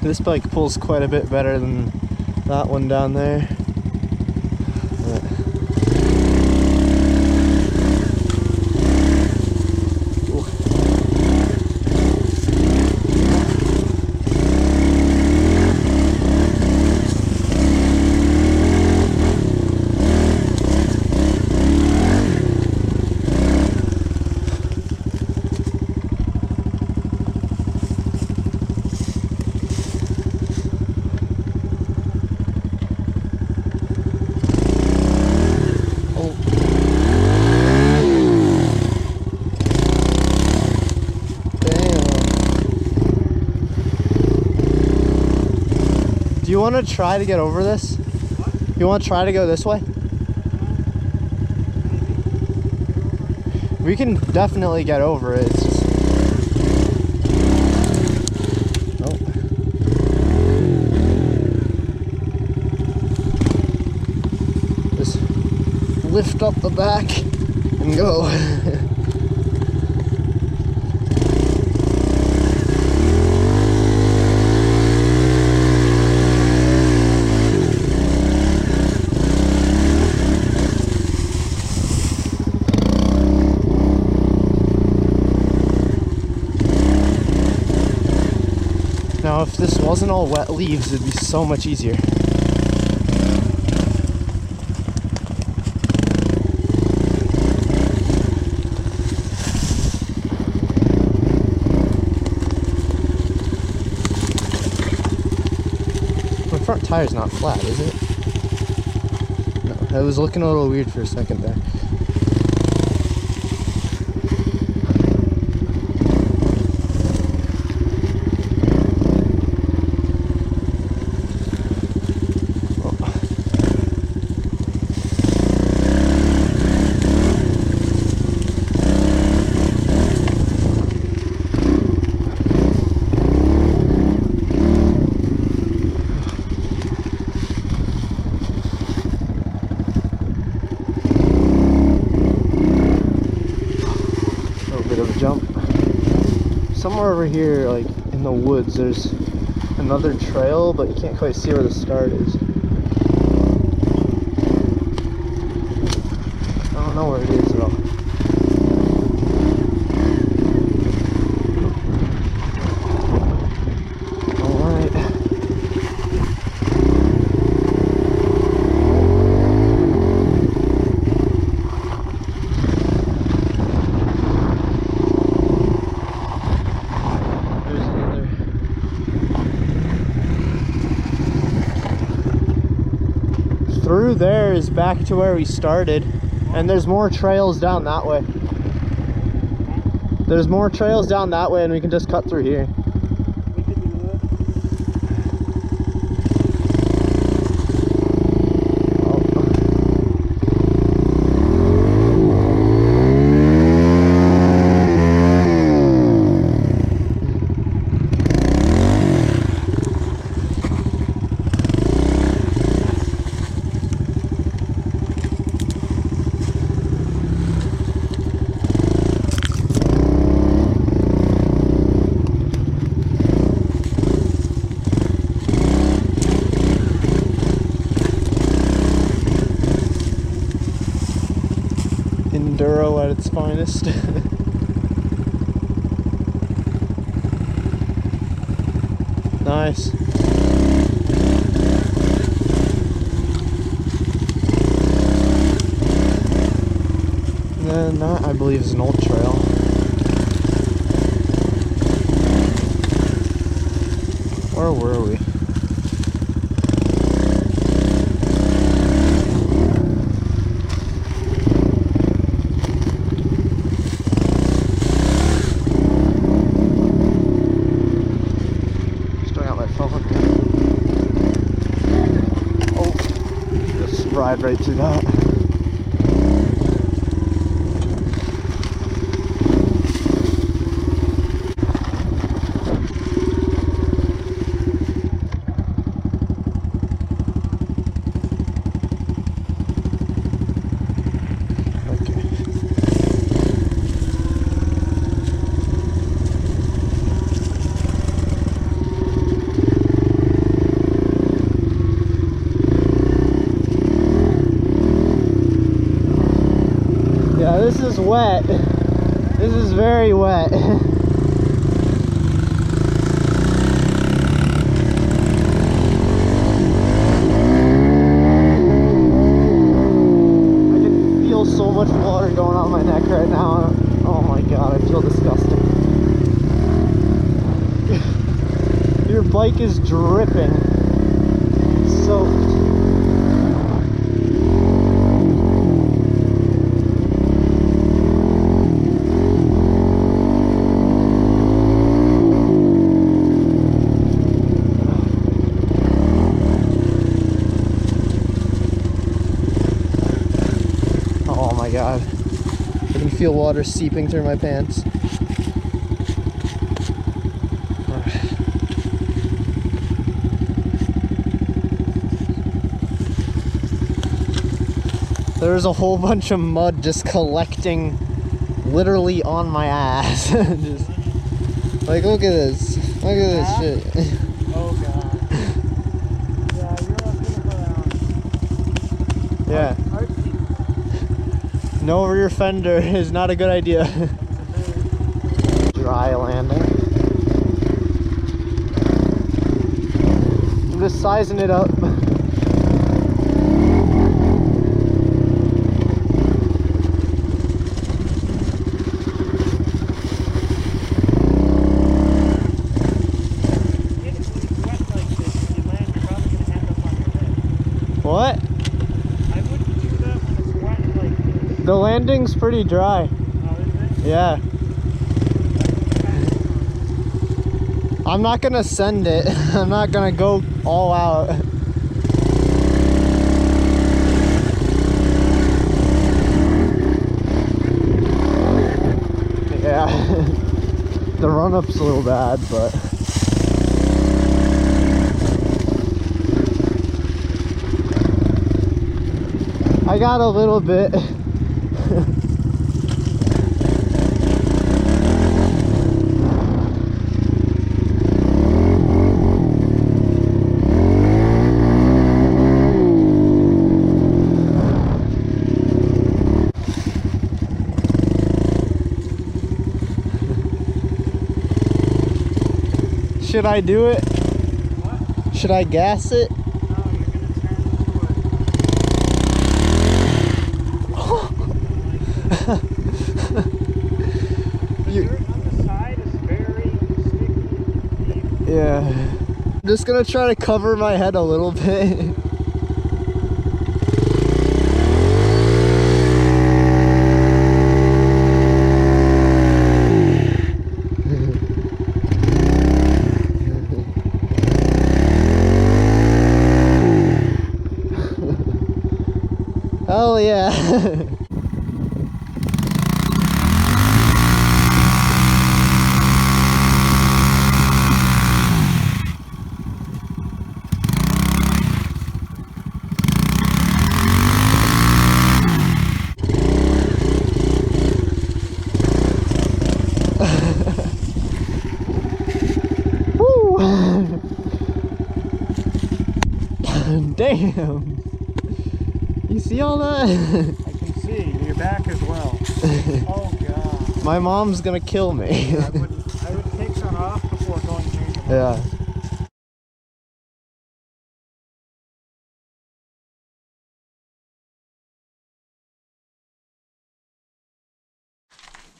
This bike pulls quite a bit better than that one down there. Do you want to try to get over this? What? You want to try to go this way? We can definitely get over it. It's just... Oh. Just lift up the back and go. Now, if this wasn't all wet leaves, it'd be so much easier. My front tire's not flat, is it? No, I was looking a little weird for a second there. Jump. Somewhere over here, like in the woods, there's another trail, but you can't quite see where the start is. I don't know where it is at all. Through there is back to where we started, and there's more trails down that way. There's more trails down that way, and we can just cut through here. We could do that. Enduro at its finest. Nice. And then that, I believe, is an old trail. Where were we? Ride right through that. this is wet. This is very wet. So much water going on my neck right now. Oh my god, I feel disgusting. Your bike is dripping. It's soaked. Oh my god. I can feel water seeping through my pants. There's a whole bunch of mud just collecting literally on my ass. Just, like, look at this. Look at this shit. Oh god. Yeah, you're not gonna go down. Yeah. No rear fender is not a good idea. Dry landing. I'm just sizing it up. What? I wouldn't do that when it's wet like this. The landing's pretty dry. Oh, is it? Yeah. I'm not gonna send it. I'm not gonna go all out. Yeah. The run-up's a little bad, but I got a little bit. Should I do it? What? Should I gas it? No, you're gonna turn into it. The dirt on the side is very sticky and deep. Yeah. I'm just gonna try to cover my head a little bit. Hell yeah. Woo. Damn. You see all that? I can see your back as well. Oh god. My mom's gonna kill me. I would take that off before going near you. Yeah.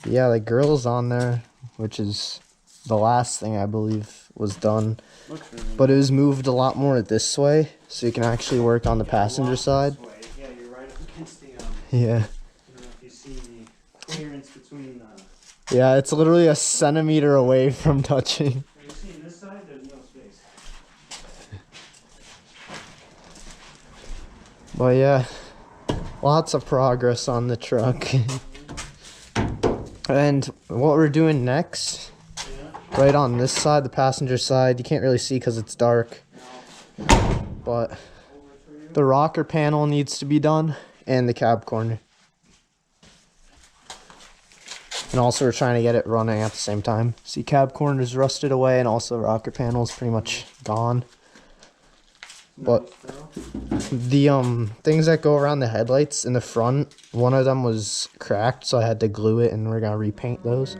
Yeah, the grill's on there, which is the last thing I believe was done. Looks really But it was moved a lot more this way, so you can actually work on the passenger side. this way. Yeah, you're right up against the Yeah. I don't know if you see the clearance between Yeah, it's literally a centimeter away from touching. Have you seen this side? There's no space. But yeah, lots of progress on the truck. And what we're doing next, right on this side, the passenger side, you can't really see because it's dark, but the rocker panel needs to be done and the cab corner. And also we're trying to get it running at the same time. See, cab corner is rusted away and also rocker panel is pretty much gone. But the things that go around the headlights in the front, one of them was cracked, so I had to glue it, and we're gonna repaint those.